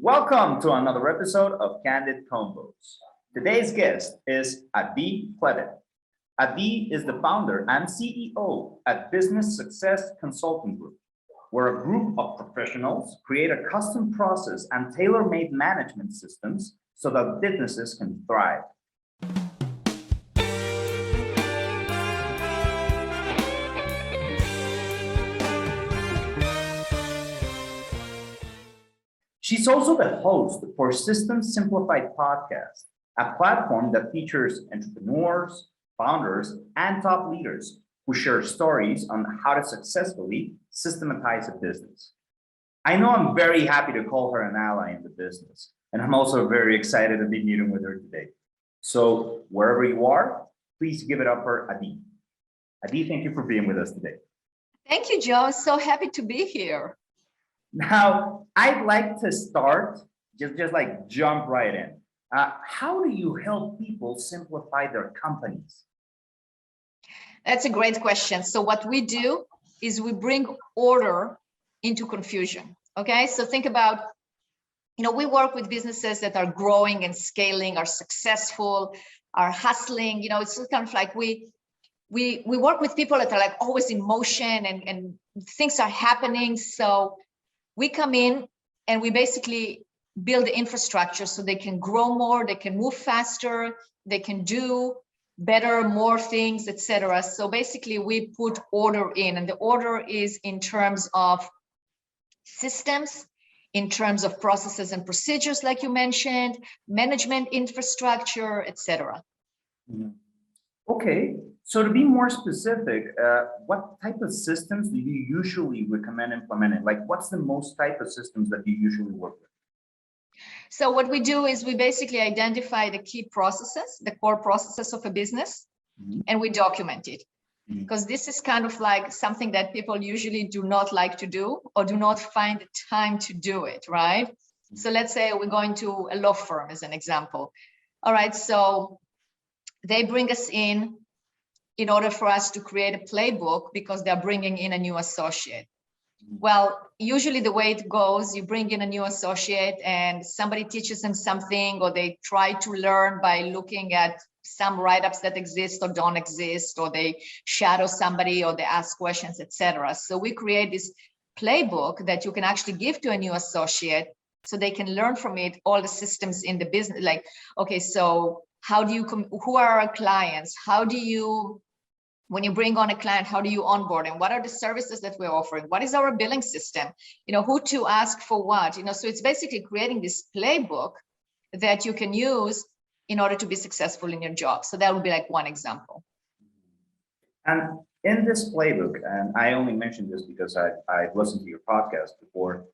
Welcome to another episode of Candid Convos. Today's guest is Adi Plevet. Adi is the founder and CEO at Business Success Consulting Group, where a group of professionals create a custom process and tailor-made management systems so that businesses can thrive. She's also the host for Systems Simplified podcast, a platform that features entrepreneurs, founders, and top leaders who share stories on how to successfully systematize a business. I know I'm very happy to call her an ally in the business, and I'm also very excited to be meeting with her today. So wherever you are, please give it up for Adi. Adi, thank you for being with us today. Thank you, Joe. So happy to be here. Now, I'd like to start, just like jump right in. How do you help people simplify their companies? That's a great question. So what we do is we bring order into confusion. Okay, so think about, we work with businesses that are growing and scaling, are successful, are hustling. It's kind of like we work with people that are like always in motion and things are happening. So we come in and we basically build the infrastructure so they can grow more, they can move faster, they can do better, more things, etc. So basically we put order in, and the order is in terms of systems, in terms of processes and procedures, like you mentioned, management infrastructure, etc. Okay, so to be more specific, what type of systems do you usually recommend implementing? Like, what's the most type of systems that you usually work with? So what we do is we basically identify the key processes, the core processes of a business, and we document it. Because this is kind of like something that people usually do not like to do or do not find the time to do it, right? So let's say we're going to a law firm as an example. All right, so they bring us in order for us to create a playbook because they're bringing in a new associate. Well, usually the way it goes, you bring in a new associate and somebody teaches them something, or they try to learn by looking at some write-ups that exist or don't exist, or they shadow somebody, or they ask questions, etc. So we create this playbook that you can actually give to a new associate so they can learn from it all the systems in the business. Like, okay, so how do you, who are our clients? How do you, when you bring on a client, how do you onboard them? What are the services that we're offering? What is our billing system? Who to ask for what? So it's basically creating this playbook that you can use in order to be successful in your job. So that would be like one example. And in this playbook, and I only mentioned this because I listened to your podcast before,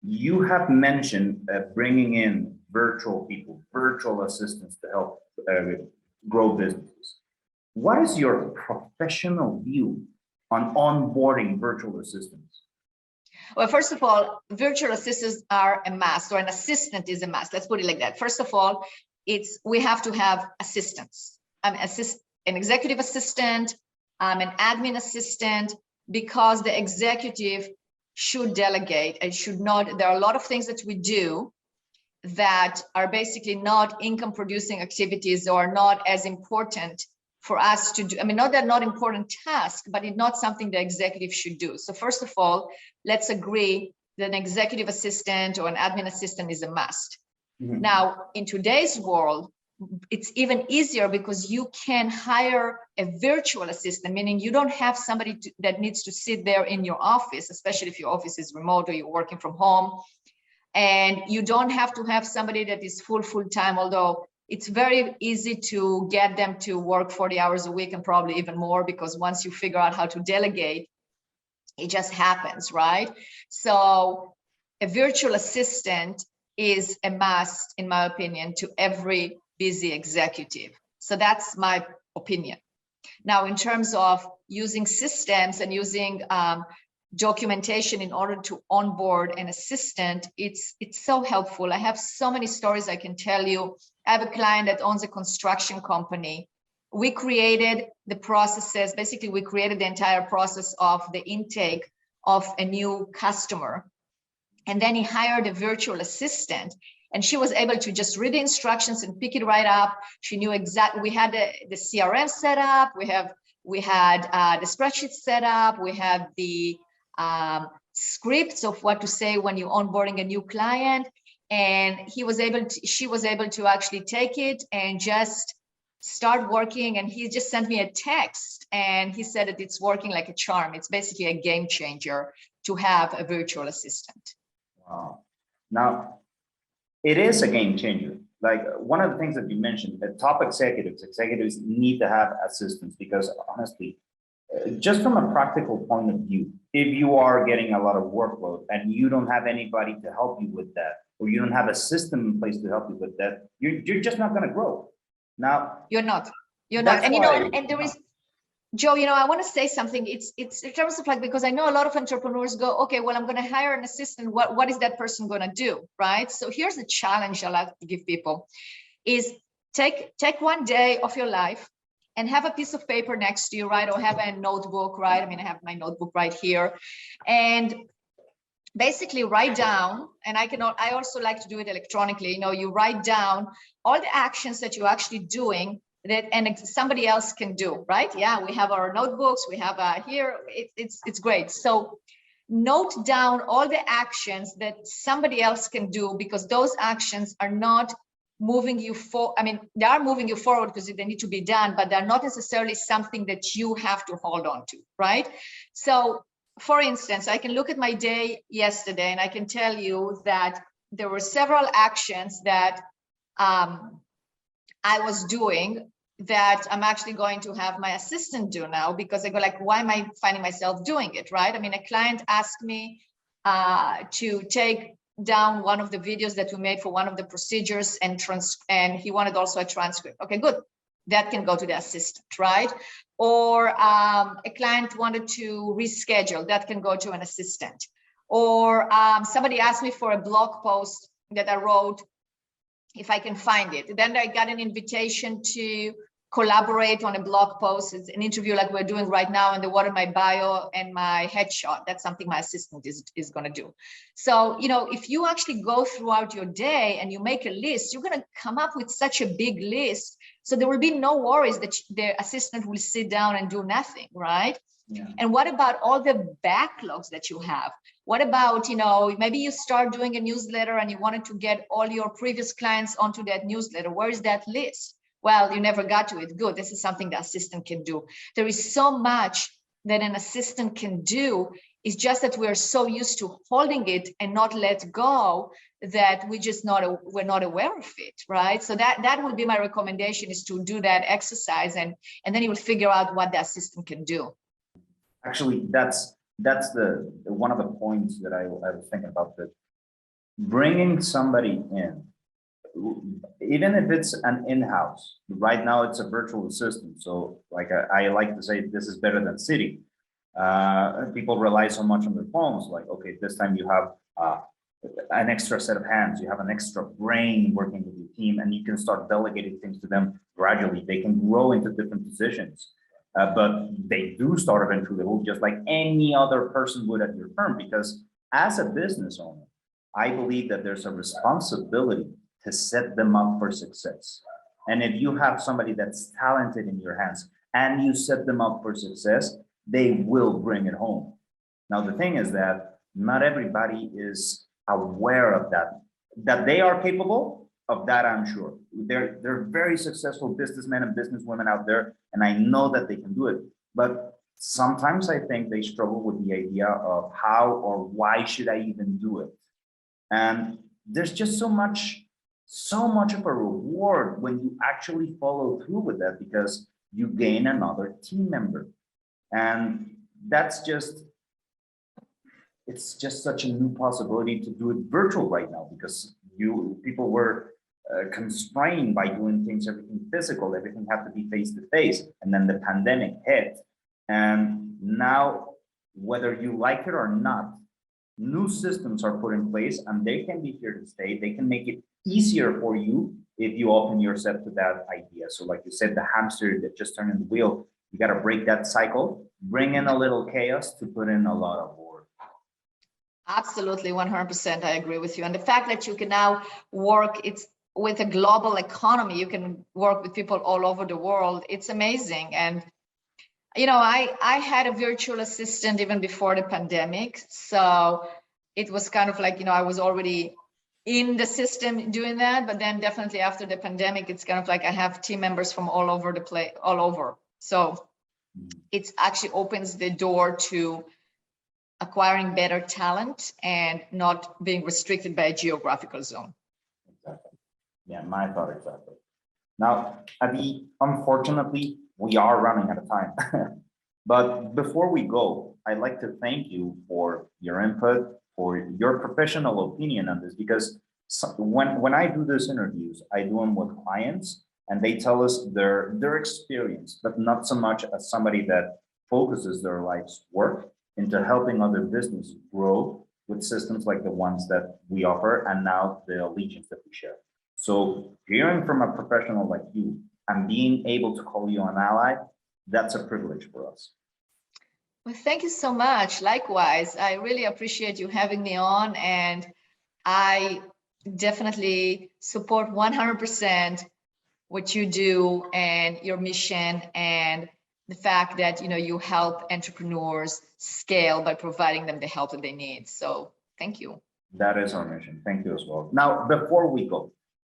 you have mentioned bringing in virtual people, virtual assistants to help grow businesses. What is your professional view on onboarding virtual assistants? Well, first of all, virtual assistants are a must, or an assistant is a must. Let's put it like that. First of all, we have to have assistants, an executive assistant, an admin assistant, because the executive should delegate and should not. There are a lot of things that we do that are basically not income producing activities or not as important for us to do. Not that not important task, but it's not something the executive should do. So first of all, let's agree that an executive assistant or an admin assistant is a must. Now, in today's world, it's even easier because you can hire a virtual assistant, meaning you don't have somebody that needs to sit there in your office, especially if your office is remote or you're working from home. And you don't have to have somebody that is full-time, although it's very easy to get them to work 40 hours a week and probably even more, because once you figure out how to delegate, it just happens, right? So a virtual assistant is a must, in my opinion, to every busy executive. So that's my opinion. Now, in terms of using systems and using documentation in order to onboard an assistant, it's so helpful. I have so many stories I can tell you. I have a client that owns a construction company. We created the processes. Basically, we created the entire process of the intake of a new customer. And then he hired a virtual assistant, and she was able to just read the instructions and pick it right up. She knew exactly, we had the CRM set up, we had the spreadsheet set up, we had the scripts of what to say when you're onboarding a new client. And she was able to actually take it and just start working. And he just sent me a text and he said that it's working like a charm. It's basically a game changer to have a virtual assistant. Wow. Now, it is a game changer. Like one of the things that you mentioned, that top executives need to have assistants because honestly, just from a practical point of view, if you are getting a lot of workload and you don't have anybody to help you with that, or you don't have a system in place to help you with that, you're just not going to grow. Now, you're not, and you know, and there is, Joe, you know, I want to say something. It's in terms of like, because I know a lot of entrepreneurs go, okay, well, I'm going to hire an assistant. What is that person going to do? Right. So here's the challenge I like to give people is take one day of your life and have a piece of paper next to you, right? Or have a notebook, right? I mean, I have my notebook right here, and basically write down, and I also like to do it electronically. You know, you write down all the actions that you're actually doing that and somebody else can do, right? Yeah, we have our notebooks, we have here, it's great. So note down all the actions that somebody else can do, because those actions are not moving you forward. I mean, they are moving you forward because they need to be done, but they're not necessarily something that you have to hold on to, right? So for instance, I can look at my day yesterday and I can tell you that there were several actions that I was doing that I'm actually going to have my assistant do now, because I go like, why am I finding myself doing it, right? I mean, a client asked me to take down one of the videos that we made for one of the procedures and he wanted also a transcript. Okay, good. That can go to the assistant, right? Or a client wanted to reschedule, that can go to an assistant. Or somebody asked me for a blog post that I wrote, if I can find it. Then I got an invitation to collaborate on a blog post. It's an interview like we're doing right now, and they wanted my bio and my headshot. That's something my assistant is going to do. So, you know, if you actually go throughout your day and you make a list, you're going to come up with such a big list. So there will be no worries that the assistant will sit down and do nothing, right? Yeah. And what about all the backlogs that you have? What about, you know, maybe you start doing a newsletter and you wanted to get all your previous clients onto that newsletter. Where is that list? Well, you never got to it. Good. This is something the assistant can do. There is so much that an assistant can do. It's just that we're so used to holding it and not let go that we're not aware of it, right? So that would be my recommendation, is to do that exercise, and then you will figure out what the assistant can do. Actually, that's the one of the points that I was thinking about, that bringing somebody in, even if it's an in-house. Right now it's a virtual assistant, so like I like to say, this is better than sitting. People rely so much on their phones, like, okay, this time you have an extra set of hands, you have an extra brain working with your team, and you can start delegating things to them gradually. They can grow into different positions. But they do start eventually, just like any other person would at your firm, because as a business owner, I believe that there's a responsibility to set them up for success. And if you have somebody that's talented in your hands and you set them up for success, they will bring it home. Now, the thing is that not everybody is aware of that they are capable of that. I'm sure they're very successful businessmen and businesswomen out there, and I know that they can do it. But sometimes I think they struggle with the idea of how or why should I even do it? And there's just so much of a reward when you actually follow through with that, because you gain another team member. And it's just such a new possibility to do it virtual right now, because people were constrained by doing everything physical, everything had to be face to face, and then the pandemic hit, and now, whether you like it or not, new systems are put in place, and they can be here to stay. They can make it easier for you if you open yourself to that idea. So like you said, the hamster that just turned in the wheel, you got to break that cycle, bring in a little chaos to put in a lot of order. Absolutely, 100%. I agree with you. And the fact that you can now work, it's with a global economy, you can work with people all over the world. It's amazing. And, you know, I had a virtual assistant even before the pandemic. So it was kind of like, you know, I was already in the system doing that. But then definitely after the pandemic, it's kind of like I have team members from all over the place, all over. So it actually opens the door to acquiring better talent and not being restricted by a geographical zone. Exactly. Yeah, my thought exactly. Now, Adi, unfortunately, we are running out of time. But before we go, I'd like to thank you for your input, for your professional opinion on this, because when I do these interviews, I do them with clients and they tell us their experience, but not so much as somebody that focuses their life's work into helping other businesses grow with systems like the ones that we offer and now the allegiance that we share. So hearing from a professional like you and being able to call you an ally, that's a privilege for us. Well, thank you so much. Likewise, I really appreciate you having me on, and I definitely support 100% what you do and your mission, and the fact that, you know, you help entrepreneurs scale by providing them the help that they need. So thank you. That is our mission. Thank you as well. Now, before we go,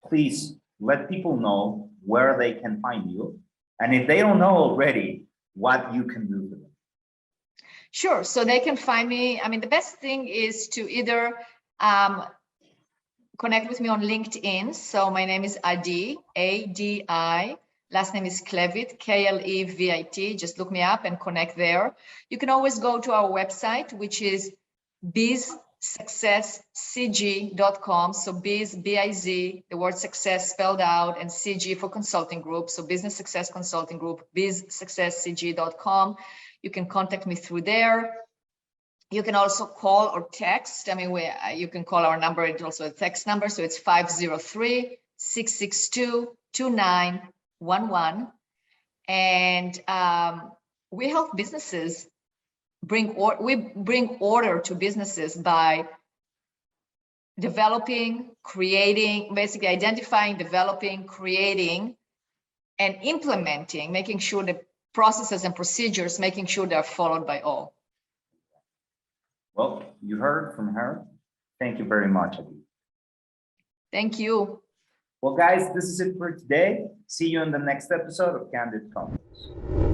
please let people know where they can find you. And if they don't know already, what you can do for them. Sure. So they can find me. I mean, the best thing is to either connect with me on LinkedIn. So my name is Adi, A-D-I. Last name is Klevit, K-L-E-V-I-T. Just look me up and connect there. You can always go to our website, which is bizsuccesscg.com. So biz, B-I-Z, the word success spelled out, and CG for consulting group. So Business Success Consulting Group, bizsuccesscg.com. You can contact me through there. You can also call or text. I mean, you can call our number. It's also a text number. So it's 503-662-2911. And we help businesses bring order to businesses by developing, creating, basically identifying, developing, creating, and implementing, making sure the processes and procedures, making sure they're followed by all. Well, you heard from her. Thank you very much, Adi. Thank you. Well, guys, this is it for today. See you in the next episode of Candid Convos.